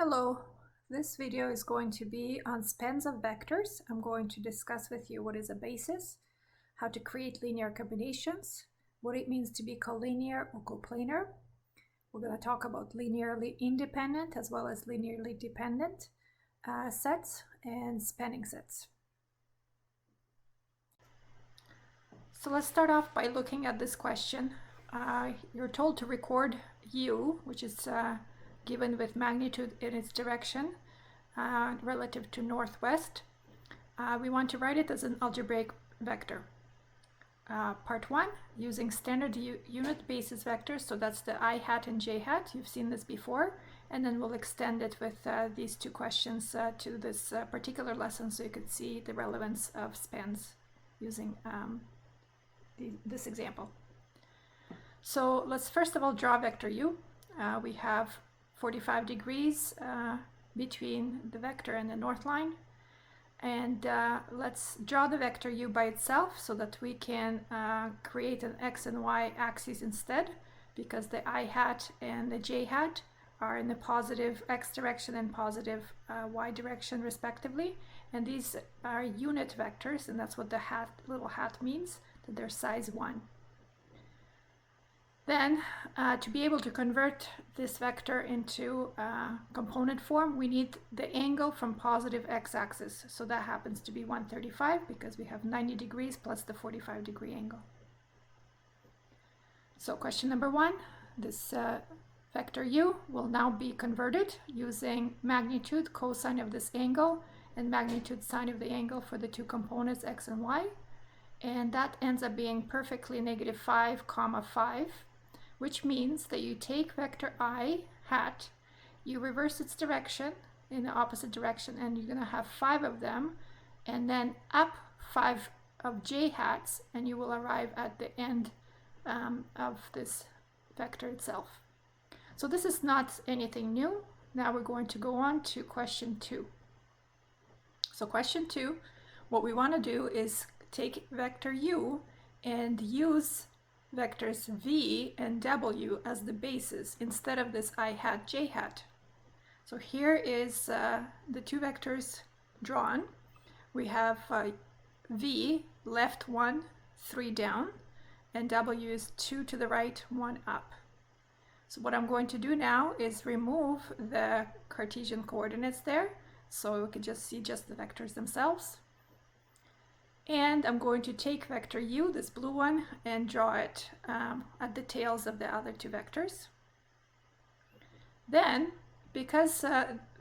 Hello, this video is going to be on spans of vectors. I'm going to discuss with you what is a basis, how to create linear combinations, what it means to be collinear or coplanar. We're going to talk about linearly independent as well as linearly dependent sets and spanning sets. So let's start off by looking at this question. You're told to record u, which is given with magnitude in its direction relative to northwest. We want to write it as an algebraic vector. Part 1, using standard unit basis vectors, so that's the I hat and j hat. You've seen this before, and then we'll extend it with these two questions to this particular lesson so you could see the relevance of spans using this example. So let's first of all draw vector u. We have 45 degrees between the vector and the north line. And let's draw the vector u by itself so that we can create an x and y axis instead, because the I hat and the j hat are in the positive x direction and positive y direction respectively. And these are unit vectors, and that's what the little hat means, that they're size 1. Then, to be able to convert this vector into component form, we need the angle from positive x-axis. So that happens to be 135 because we have 90 degrees plus the 45-degree angle. So question number 1, this vector u will now be converted using magnitude cosine of this angle and magnitude sine of the angle for the two components x and y. And that ends up being perfectly negative 5, 5. Which means that you take vector I hat, you reverse its direction in the opposite direction, and you're going to have 5 of them, and then up 5 of j hats, and you will arrive at the end of this vector itself. So this is not anything new. Now we're going to go on to question 2. So question 2, what we want to do is take vector u and use vectors v and w as the basis instead of this I hat j hat. So here is the two vectors drawn. We have v left 1, 3 down, and w is 2 to the right, 1 up. So what I'm going to do now is remove the Cartesian coordinates there, so we can just see just the vectors themselves. And I'm going to take vector u, this blue one, and draw it at the tails of the other two vectors. Then, because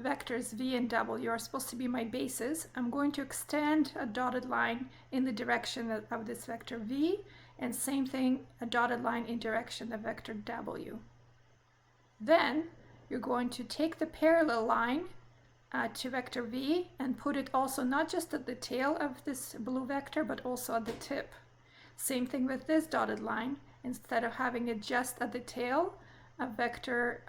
vectors v and w are supposed to be my bases, I'm going to extend a dotted line in the direction of this vector v, and same thing, a dotted line in direction of vector w. Then, you're going to take the parallel line to vector v and put it also not just at the tail of this blue vector but also at the tip. Same thing with this dotted line. Instead of having it just at the tail of vector,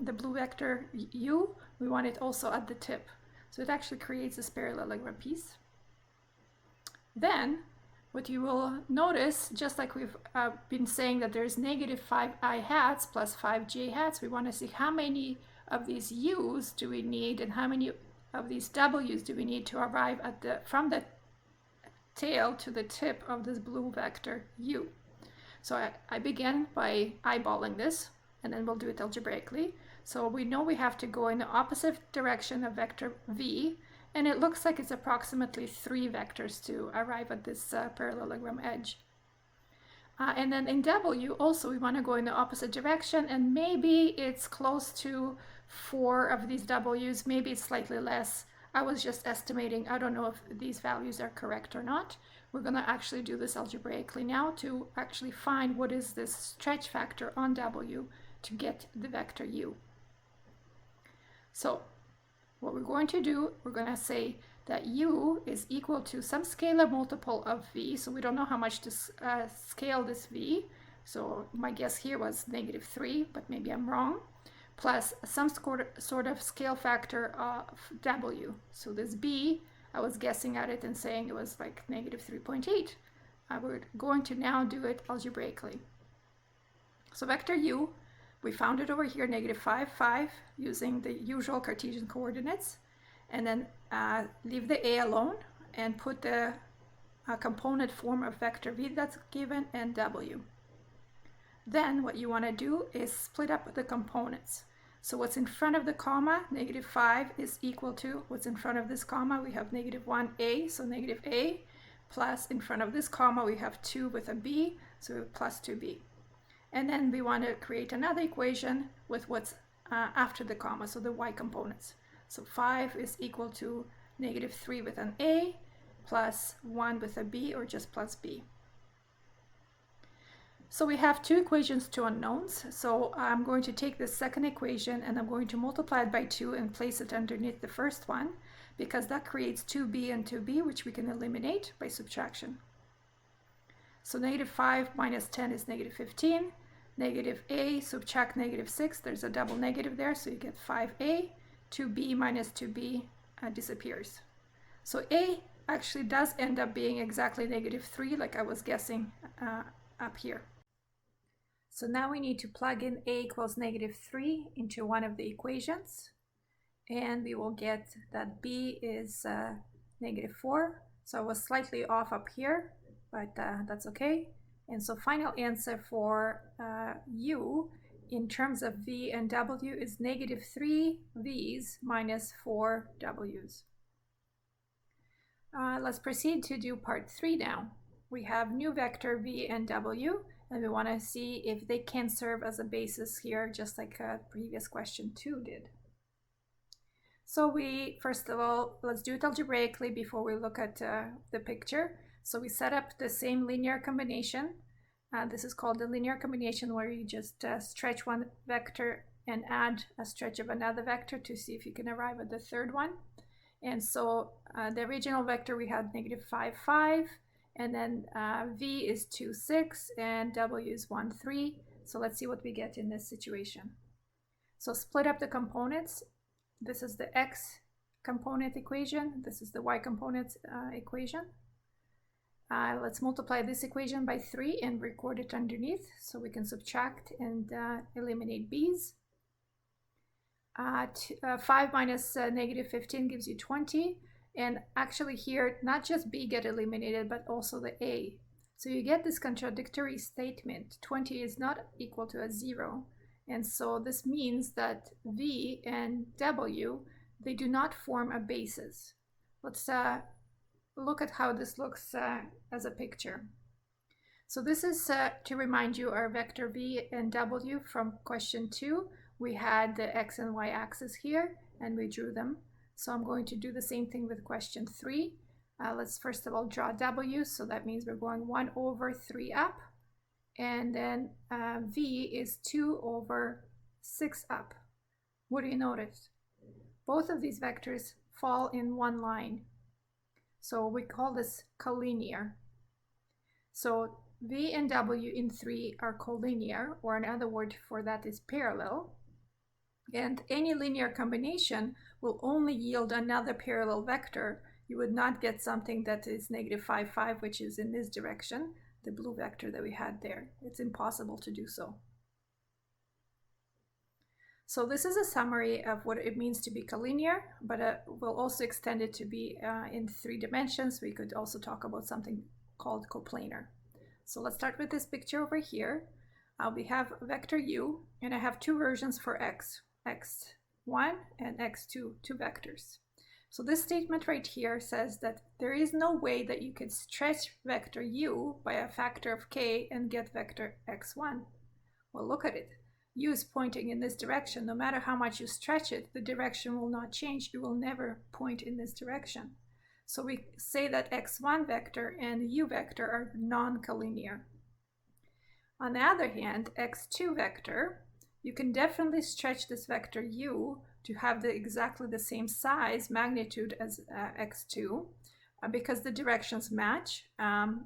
the blue vector u, we want it also at the tip. So it actually creates this parallelogram piece. Then what you will notice, just like we've been saying that there's negative 5 I hats plus 5 j hats, we want to see how many of these u's do we need and how many of these w's do we need to arrive at from the tail to the tip of this blue vector u. So I begin by eyeballing this, and then we'll do it algebraically. So we know we have to go in the opposite direction of vector v, and it looks like it's approximately 3 vectors to arrive at this parallelogram edge. And then in w also we want to go in the opposite direction, and maybe it's close to 4 of these w's, maybe it's slightly less. I was just estimating. I don't know if these values are correct or not. We're going to actually do this algebraically now to actually find what is this stretch factor on w to get the vector u. So what we're going to do, we're going to say that u is equal to some scalar multiple of v, so we don't know how much to scale this v, so my guess here was negative 3, but maybe I'm wrong, plus some sort of scale factor of w. So this b, I was guessing at it and saying it was like negative 3.8. We're going to now do it algebraically. So vector u We found it over here, negative 5, 5, using the usual Cartesian coordinates. And then leave the a alone and put the component form of vector v that's given and w. Then what you want to do is split up the components. So what's in front of the comma, negative 5, is equal to what's in front of this comma. We have negative 1a, so negative a, plus in front of this comma we have 2 with a b, so we have plus 2b. And then we want to create another equation with what's after the comma, so the y components. So 5 is equal to negative 3 with an a, plus 1 with a b, or just plus b. So we have two equations, two unknowns. So I'm going to take this second equation and I'm going to multiply it by 2 and place it underneath the first one, because that creates 2b and 2b, which we can eliminate by subtraction. So negative 5 minus 10 is negative 15. Negative a, subtract negative 6, there's a double negative there, so you get 5a. 2b minus 2b disappears. So a actually does end up being exactly negative 3, like I was guessing up here. So now we need to plug in a equals negative 3 into one of the equations, and we will get that b is negative 4. So I was slightly off up here, but that's okay. And so final answer for u in terms of v and w is negative 3 v's minus 4 w's. Let's proceed to do part 3 now. We have new vector v and w, and we want to see if they can serve as a basis here, just like previous question 2 did. So we, first of all, let's do it algebraically before we look at the picture. So we set up the same linear combination. This is called the linear combination, where you just stretch one vector and add a stretch of another vector to see if you can arrive at the third one. And so the original vector we had negative 5, 5, and then v is 2, 6, and w is 1, 3. So let's see what we get in this situation. So split up the components. This is the x component equation. This is the y component equation. Let's multiply this equation by 3 and record it underneath so we can subtract and eliminate b's. 5 minus negative 15 gives you 20. And actually here, not just b get eliminated, but also the a. So you get this contradictory statement. 20 is not equal to a 0. And so this means that v and w, they do not form a basis. Let's look at how this looks as a picture. So this is to remind you our vector v and w from question 2. We had the x and y axis here and we drew them. So I'm going to do the same thing with question 3. Let's first of all draw w. So that means we're going 1 over 3 up, and then v is 2 over 6 up. What do you notice? Both of these vectors fall in one line. So we call this collinear. So v and w in 3 are collinear, or another word for that is parallel. And any linear combination will only yield another parallel vector. You would not get something that is negative 5, 5, which is in this direction, the blue vector that we had there. It's impossible to do so. So this is a summary of what it means to be collinear, but we'll also extend it to be in 3 dimensions. We could also talk about something called coplanar. So let's start with this picture over here. We have vector u, and I have 2 versions for x, x1 and x2, 2 vectors. So this statement right here says that there is no way that you can stretch vector u by a factor of k and get vector x1. Well, look at it. U is pointing in this direction. No matter how much you stretch it, the direction will not change. It will never point in this direction. So we say that x1 vector and u vector are non-collinear. On the other hand, x2 vector, you can definitely stretch this vector u to have exactly the same size, magnitude as x2, because the directions match,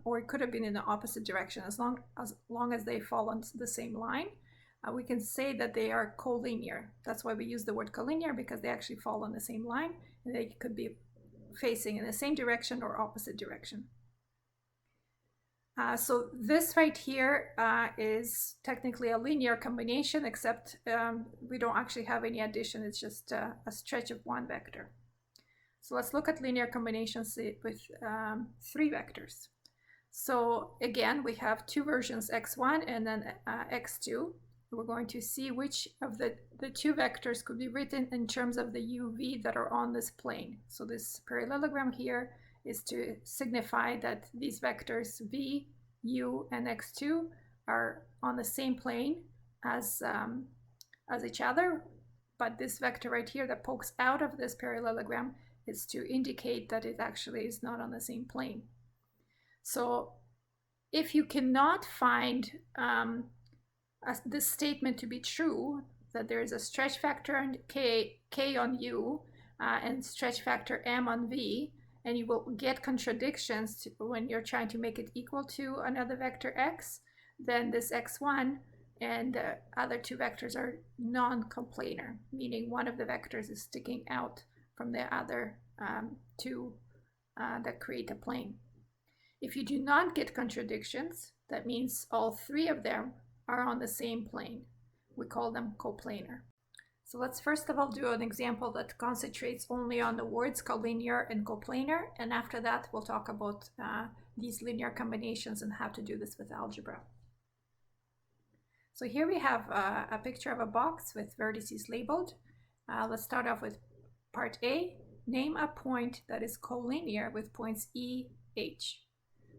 or it could have been in the opposite direction. As long as they fall on the same line, we can say that they are collinear. That's why we use the word collinear, because they actually fall on the same line, and they could be facing in the same direction or opposite direction. So this right here is technically a linear combination, except we don't actually have any addition. It's just a stretch of one vector. So let's look at linear combinations with 3 vectors. So again, we have 2 versions, x1 and then x2. We're going to see which of the 2 vectors could be written in terms of the uv that are on this plane. So this parallelogram here is to signify that these vectors v, u, and x2 are on the same plane as each other, but this vector right here that pokes out of this parallelogram is to indicate that it actually is not on the same plane. So if you cannot find this statement to be true, that there is a stretch factor on k on u and stretch factor m on v, and you will get contradictions when you're trying to make it equal to another vector x, then this x1 and the other 2 vectors are non-coplanar, meaning one of the vectors is sticking out from the other 2 that create a plane. If you do not get contradictions, that means all 3 of them are on the same plane. We call them coplanar. So let's first of all do an example that concentrates only on the words collinear and coplanar, and after that we'll talk about these linear combinations and how to do this with algebra. So here we have a picture of a box with vertices labeled. Let's start off with part A. Name a point that is collinear with points E, H.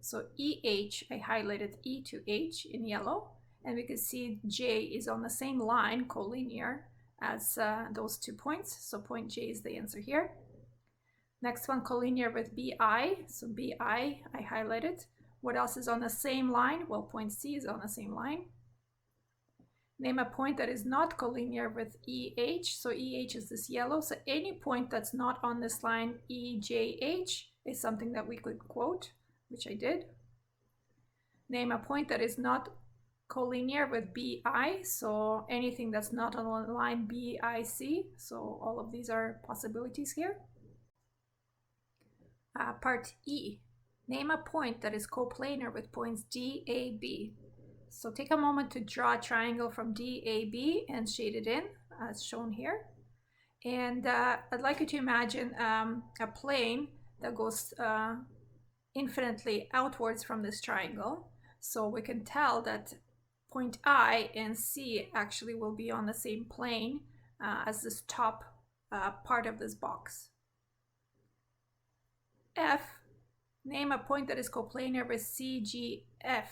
So EH, I highlighted E to H in yellow, and we can see J is on the same line, collinear, as those 2 points. So point J is the answer here. Next one, collinear with BI. So BI, I highlighted. What else is on the same line? Well, point C is on the same line. Name a point that is not collinear with EH. So EH is this yellow. So any point that's not on this line, EJH, is something that we could quote, which I did. Name a point that is not collinear with BI, so anything that's not on the line BIC, so all of these are possibilities here. Part E, name a point that is coplanar with points DAB. So take a moment to draw a triangle from DAB and shade it in, as shown here. And I'd like you to imagine a plane that goes infinitely outwards from this triangle. So we can tell that point I and C actually will be on the same plane as this top part of this box. F, name a point that is coplanar with CGF.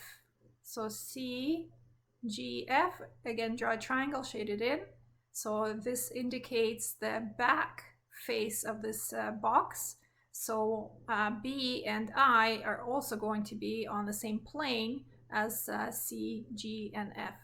So CGF, again, draw a triangle, shade it in. So this indicates the back face of this box. So B and I are also going to be on the same plane as C, G, and F.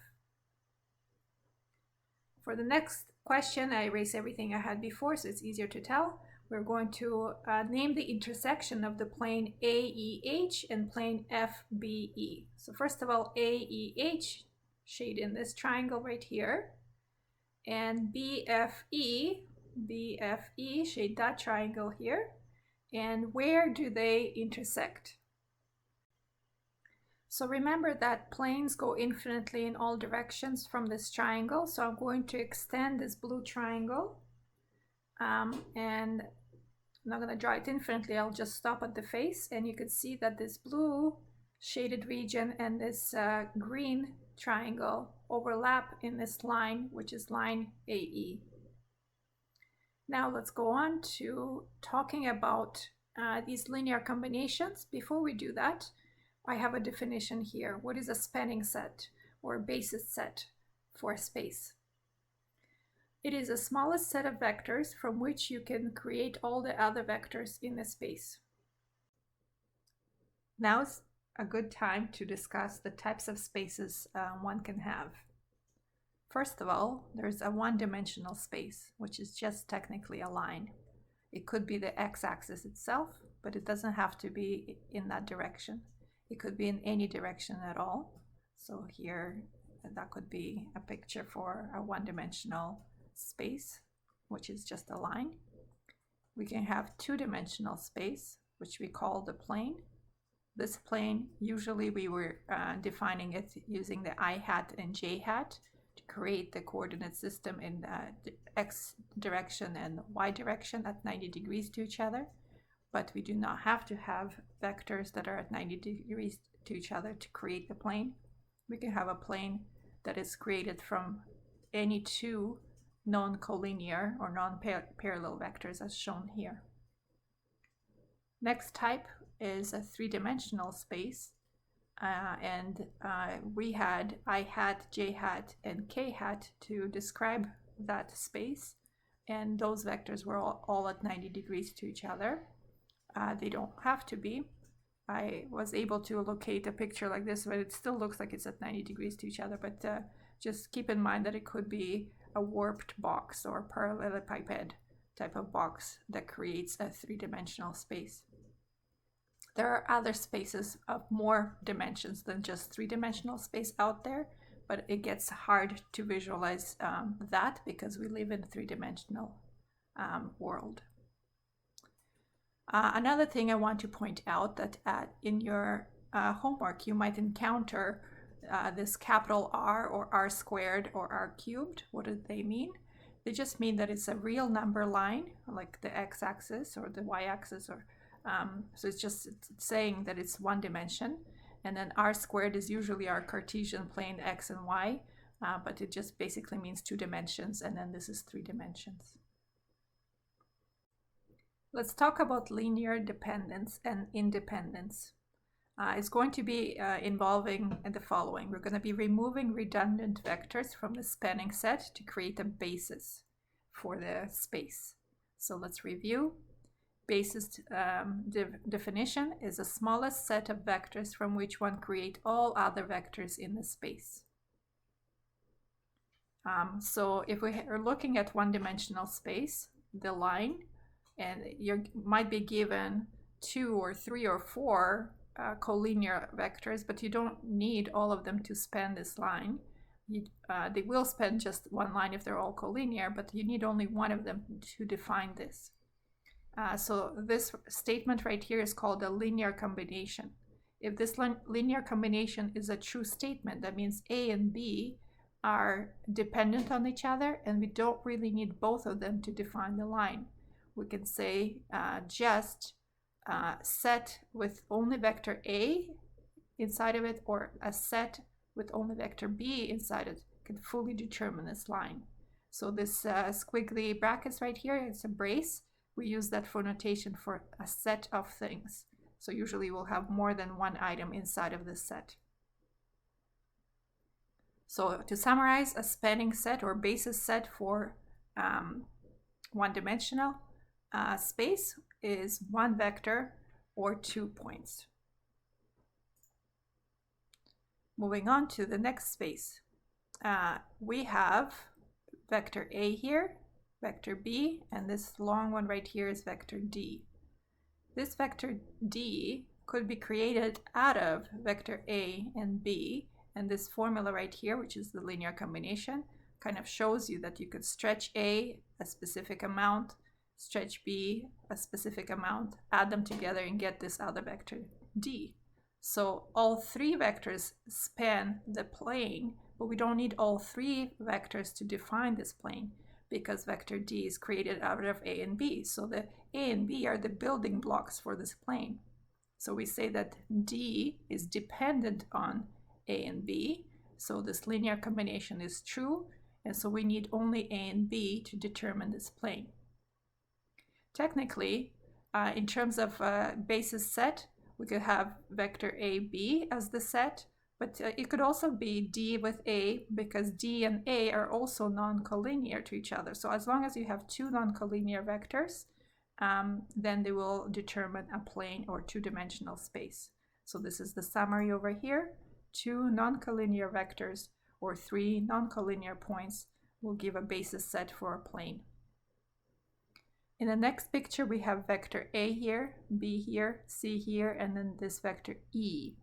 For the next question, I erase everything I had before so it's easier to tell. We're going to name the intersection of the plane AEH and plane FBE. So first of all, AEH, shade in this triangle right here. And BFE, shade that triangle here. And where do they intersect? So remember that planes go infinitely in all directions from this triangle. So I'm going to extend this blue triangle. And I'm not going to draw it infinitely, I'll just stop at the face. And you can see that this blue shaded region and this green triangle overlap in this line, which is line AE. Now let's go on to talking about these linear combinations. Before we do that, I have a definition here. What is a spanning set or basis set for a space? It is the smallest set of vectors from which you can create all the other vectors in a space. Now is a good time to discuss the types of spaces one can have. First of all, there's a one-dimensional space, which is just technically a line. It could be the x-axis itself, but it doesn't have to be in that direction. It could be in any direction at all. So here, that could be a picture for a one-dimensional space, which is just a line. We can have two-dimensional space, which we call the plane. this plane, usually we were defining it using the I hat and j hat to create the coordinate system in the x direction and y direction at 90 degrees to each other. But we do not have to have vectors that are at 90 degrees to each other to create the plane. We can have a plane that is created from any two non-collinear or non-parallel vectors as shown here. Next type is a three-dimensional space, we had I hat, j hat, and k hat to describe that space, and those vectors were all at 90 degrees to each other. They don't have to be. I was able to locate a picture like this, but it still looks like it's at 90 degrees to each other, but just keep in mind that it could be a warped box or parallelepiped type of box that creates a three-dimensional space. There are other spaces of more dimensions than just three-dimensional space out there, but it gets hard to visualize that because we live in a three-dimensional world. Another thing I want to point out that in your homework you might encounter this capital R or R squared or R cubed. What do they mean? They just mean that it's a real number line, like the x-axis or the y-axis, or so it's just saying that it's one dimension. And then R squared is usually our Cartesian plane x and y, but it just basically means two dimensions, and then this is three dimensions. Let's talk about linear dependence and independence. It's going to be involving the following. We're going to be removing redundant vectors from the spanning set to create a basis for the space. So let's review. Basis definition is the smallest set of vectors from which one create all other vectors in the space. So if we are looking at one-dimensional space, the line, and you might be given 2 or 3 or 4 collinear vectors, but you don't need all of them to span this line. They will span just one line if they're all collinear, but you need only one of them to define this. So this statement right here is called a linear combination. If this linear combination is a true statement, that means A and B are dependent on each other, and we don't really need both of them to define the line. We can say just set with only vector A inside of it, or a set with only vector B inside it can fully determine this line. So this squiggly brackets right here, it's a brace. We use that for notation for a set of things. So usually we'll have more than one item inside of this set. So to summarize, a spanning set or basis set for one-dimensional space is one vector or 2 points. Moving on to the next space. We have vector A here, vector B, and this long one right here is vector D. This vector D could be created out of vector A and B, and this formula right here, which is the linear combination, kind of shows you that you could stretch A a specific amount, stretch B a specific amount, add them together and get this other vector D. So all three vectors span the plane, but we don't need all three vectors to define this plane, because vector D is created out of A and B. So the A and B are the building blocks for this plane. So we say that D is dependent on A and B. So this linear combination is true. And so we need only A and B to determine this plane. Technically, in terms of basis set, we could have vector AB as the set, but it could also be D with A, because D and A are also non-collinear to each other. So as long as you have two non-collinear vectors, then they will determine a plane or two-dimensional space. So this is the summary over here. Two non-collinear vectors or three non-collinear points will give a basis set for a plane. In the next picture, we have vector A here, B here, C here, and then this vector E.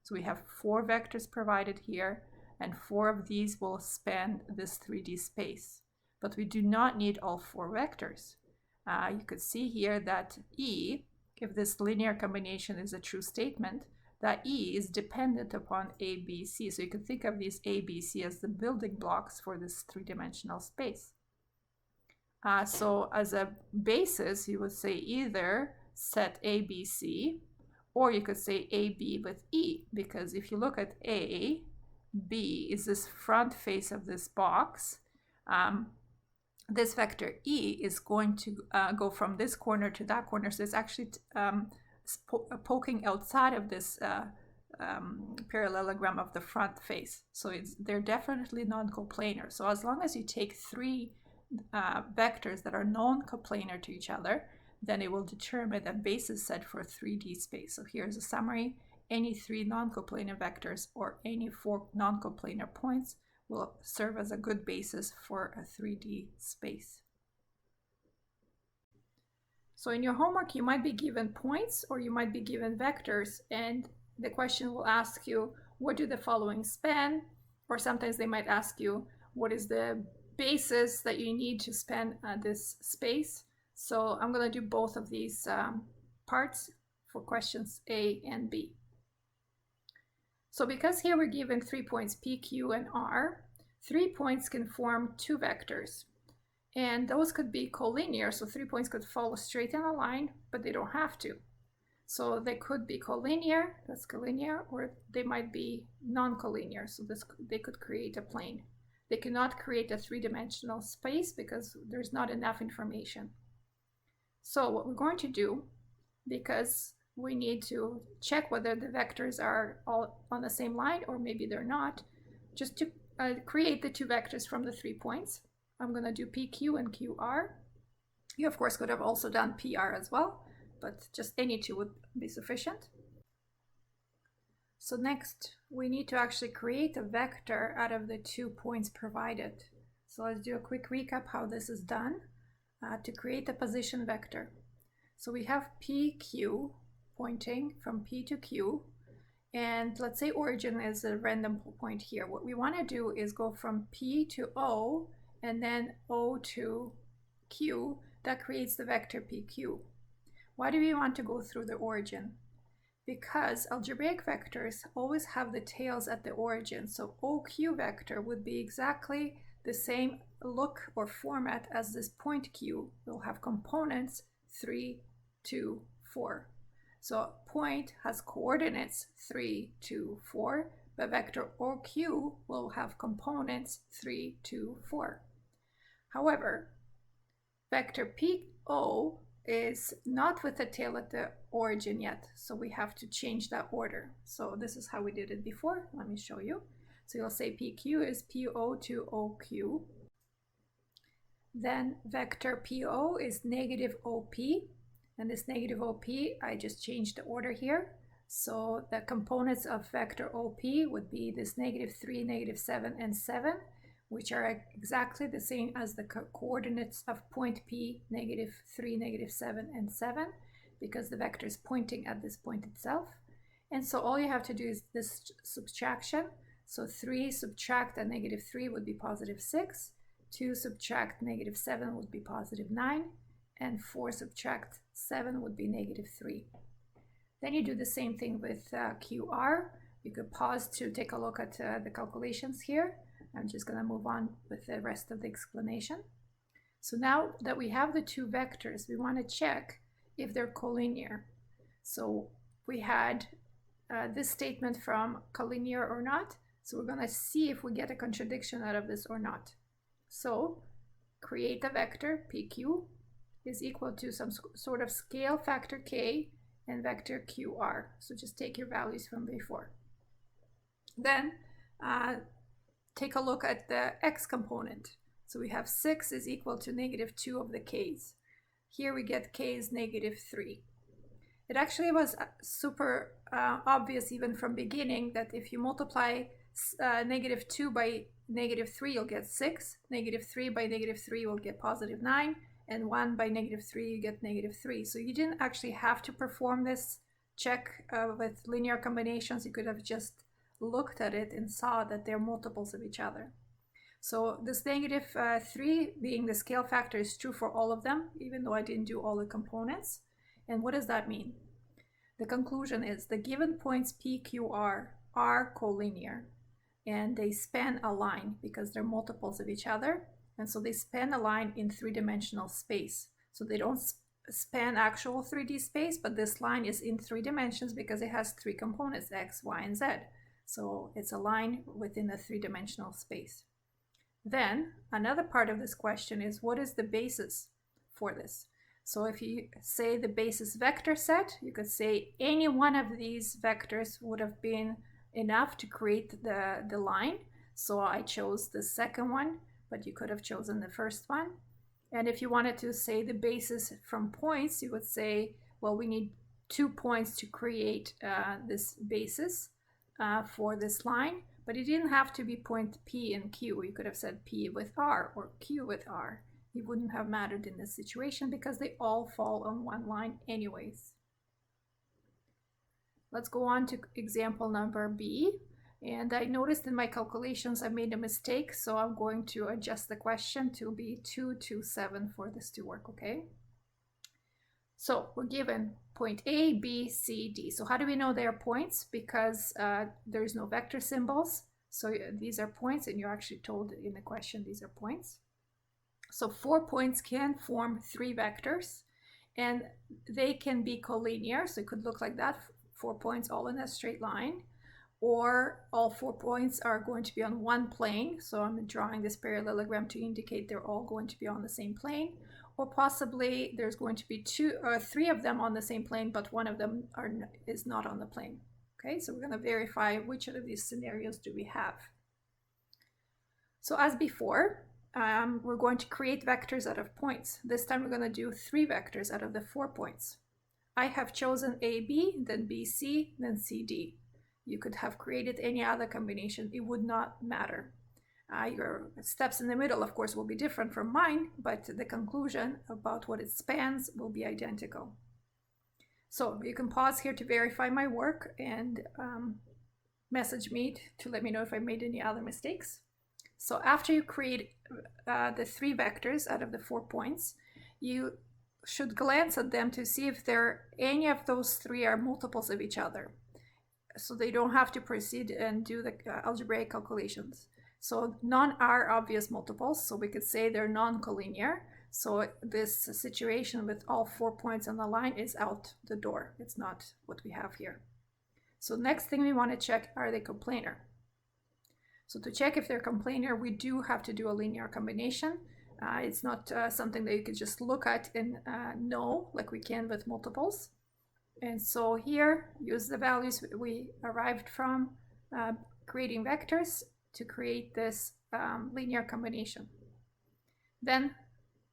So we have 4 vectors provided here, and 4 of these will span this 3D space. But we do not need all 4 vectors. You could see here that E, if this linear combination is a true statement, that E is dependent upon A, B, C. So you can think of these A, B, C as the building blocks for this three-dimensional space. So as a basis, you would say either set A, B, C, or you could say A, B with E, because if you look at A, B is this front face of this box. This vector E is going to go from this corner to that corner. So it's actually poking outside of this parallelogram of the front face. So they're definitely non-coplanar. So as long as you take three vectors that are non-coplanar to each other, then it will determine a basis set for a 3D space. So here's a summary. Any three non-coplanar vectors or any four non-coplanar points will serve as a good basis for a 3D space. So in your homework, you might be given points or you might be given vectors, and the question will ask you, what do the following span? Or sometimes they might ask you, what is the basis that you need to span this space? So I'm going to do both of these parts for questions A and B. So because here we're given 3 points P, Q, and R, 3 points can form two vectors. And those could be collinear, so 3 points could follow straight in a line, but they don't have to. So they could be collinear, that's collinear, or they might be non-collinear, so they could create a plane. They cannot create a three-dimensional space because there's not enough information. So what we're going to do, because we need to check whether the vectors are all on the same line or maybe they're not, just to create the two vectors from the 3 points. I'm going to do PQ and QR. You of course could have also done PR as well, but just any two would be sufficient. So next we need to actually create a vector out of the 2 points provided. So let's do a quick recap how this is done. To create a position vector, so we have PQ pointing from P to Q, and let's say origin is a random point here. What we want to do is go from P to O and then O to Q. That creates the vector PQ. Why do we want to go through the origin? Because algebraic vectors always have the tails at the origin, so OQ vector would be exactly the same look or format as this point Q. We'll have components 3, 2, 4. So point has coordinates 3, 2, 4, but vector OQ will have components 3, 2, 4. However, vector PO is not with a tail at the origin yet, so we have to change that order. So this is how we did it before. Let me show you. So you'll say PQ is PO to OQ. Then vector PO is negative OP, and this negative OP, I just changed the order here. So the components of vector OP would be this -3, -7, and 7, which are exactly the same as the coordinates of point P, -3, -7, and 7, because the vector is pointing at this point itself. And so all you have to do is this subtraction. So 3 subtract a -3 would be +6, 2 subtract -7 would be +9, and 4 subtract 7 would be -3. Then you do the same thing with QR. You could pause to take a look at the calculations here. I'm just going to move on with the rest of the explanation. So now that we have the two vectors, we want to check if they're collinear. So we had this statement from collinear or not. So we're going to see if we get a contradiction out of this or not. So create a vector PQ is equal to some sort of scale factor K and vector QR. So just take your values from before. Then take a look at the X component. So we have 6 is equal to -2 of the K's. Here we get K is -3. It actually was super obvious even from beginning that if you multiply -2 by -3, you'll get 6. -3 by -3 will get +9. And 1 by -3, you get -3. So you didn't actually have to perform this check with linear combinations. You could have just looked at it and saw that they're multiples of each other. So this -3 being the scale factor is true for all of them, even though I didn't do all the components. And what does that mean? The conclusion is the given points P, Q, R are collinear, and they span a line because they're multiples of each other, and so they span a line in three-dimensional space. So they don't span actual 3D space, but this line is in 3 dimensions because it has 3 components, X, Y, and Z. So it's a line within a 3-dimensional space. Then another part of this question is, what is the basis for this? So if you say the basis vector set, you could say any one of these vectors would have been enough to create the line. So I chose the second one, but you could have chosen the first one. And if you wanted to say the basis from points, you would say, well, we need 2 points to create this basis for this line, but it didn't have to be point P and Q. You could have said P with R or Q with R. It wouldn't have mattered in this situation because they all fall on one line anyways. Let's go on to example number B. And I noticed in my calculations I made a mistake, so I'm going to adjust the question to be 2, 2, 7 for this to work, okay? So we're given point A, B, C, D. So how do we know they are points? Because there's no vector symbols. So these are points, and you're actually told in the question these are points. So 4 points can form 3 vectors, and they can be collinear. So it could look like that, 4 points all in a straight line. Or all 4 points are going to be on one plane. So I'm drawing this parallelogram to indicate they're all going to be on the same plane. Or possibly there's going to be 2 or 3 of them on the same plane, but one of them is not on the plane. Okay, so we're going to verify which of these scenarios do we have. So as before, we're going to create vectors out of points. This time we're going to do 3 vectors out of the 4 points. I have chosen AB, then BC, then CD. You could have created any other combination. It would not matter. Your steps in the middle, of course, will be different from mine, but the conclusion about what it spans will be identical. So you can pause here to verify my work and message me to let me know if I made any other mistakes. So after you create the 3 vectors out of the 4 points, you should glance at them to see if any of those 3 are multiples of each other. So they don't have to proceed and do the algebraic calculations. So none are obvious multiples, so we could say they're non-collinear. So this situation with all 4 points on the line is out the door. It's not what we have here. So next thing we want to check, are they coplanar? So to check if they're coplanar, we do have to do a linear combination. It's not something that you could just look at and know like we can with multiples. And so here, use the values we arrived from creating vectors to create this linear combination. Then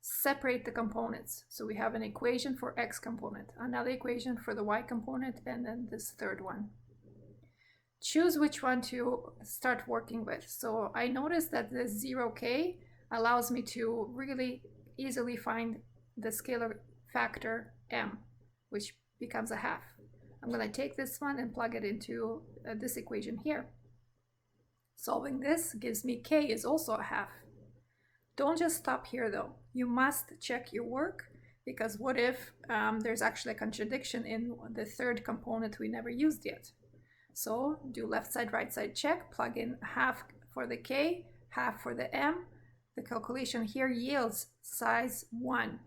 separate the components. So we have an equation for X component, another equation for the Y component, and then this third one. Choose which one to start working with. So I noticed that the 0k allows me to really easily find the scalar factor m, which becomes a half. I'm going to take this one and plug it into this equation here. Solving this gives me k is also a half. Don't just stop here though. You must check your work, because what if there's actually a contradiction in the third component we never used yet? So do left side, right side check, plug in half for the k, half for the m. The calculation here yields size 1,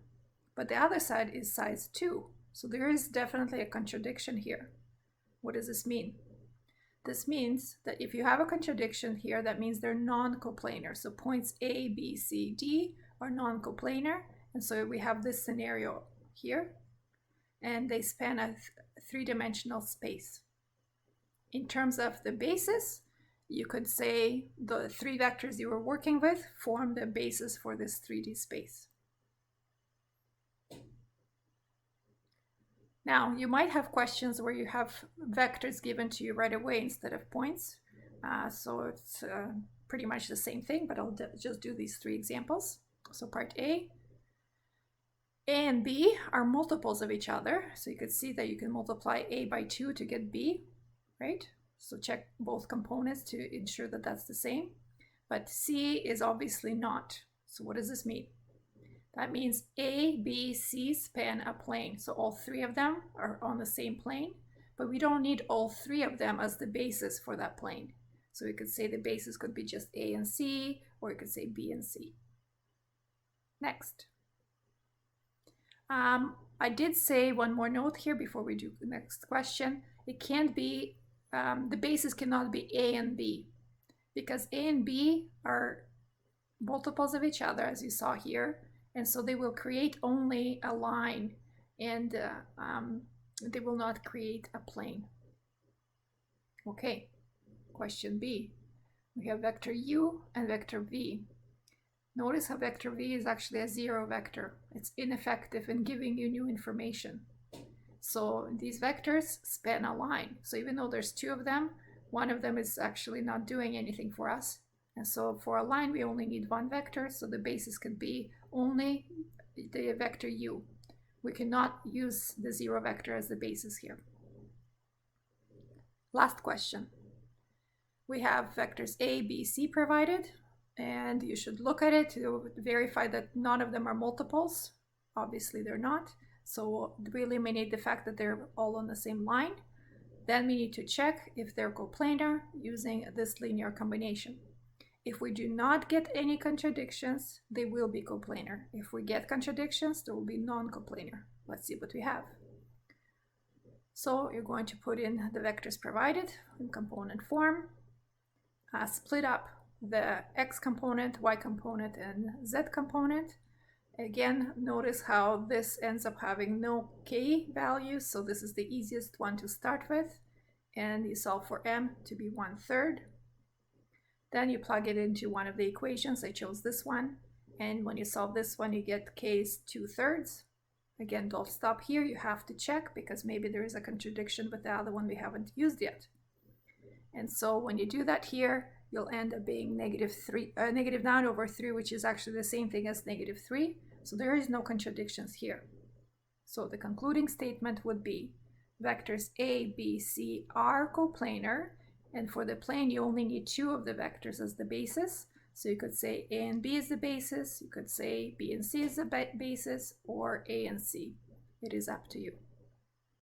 but the other side is size 2. So there is definitely a contradiction here. What does this mean? This means that if you have a contradiction here, that means they're non-coplanar. So points A, B, C, D are non-coplanar. And so we have this scenario here, and they span a 3-dimensional space. In terms of the basis, you could say the 3 vectors you were working with form the basis for this 3D space. Now, you might have questions where you have vectors given to you right away instead of points. So it's pretty much the same thing, but I'll just do these 3 examples. So part A and B are multiples of each other. So you could see that you can multiply A by 2 to get B, right? So check both components to ensure that that's the same. But C is obviously not. So what does this mean? That means A, B, C span a plane. So all 3 of them are on the same plane. but we don't need all three of them as the basis for that plane. So we could say the basis could be just A and C, or we could say B and C. Next. I did say one more note here before we do the next question. It can't be, the basis cannot be A and B, because A and B are multiples of each other, as you saw here, and so they will create only a line, and they will not create a plane. Okay, question B. We have vector u and vector v. Notice how vector v is actually a zero vector. It's ineffective in giving you new information. So these vectors span a line. So even though there's two of them, one of them is actually not doing anything for us. And so for a line, we only need one vector. So the basis can be only the vector u. We cannot use the zero vector as the basis here. Last question. We have vectors A, B, C provided, and you should look at it to verify that none of them are multiples. Obviously they're not. So we eliminate the fact that they're all on the same line. Then we need to check if they're coplanar using this linear combination. If we do not get any contradictions, they will be coplanar. If we get contradictions, they will be non-coplanar. Let's see what we have. So you're going to put in the vectors provided in component form, split up the x component, y component, and z component. Again, notice how this ends up having no k values, so this is the easiest one to start with. And you solve for m to be 1/3. Then you plug it into one of the equations. I chose this one. And when you solve this one, you get k's 2/3. Again, don't stop here. You have to check because maybe there is a contradiction with the other one we haven't used yet. And so when you do that here, you'll end up being negative 9/3, which is actually the same thing as -3. So there is no contradictions here. So the concluding statement would be vectors A, B, C are coplanar. And for the plane, you only need two of the vectors as the basis. So you could say A and B is the basis. You could say B and C is the basis, or A and C. It is up to you.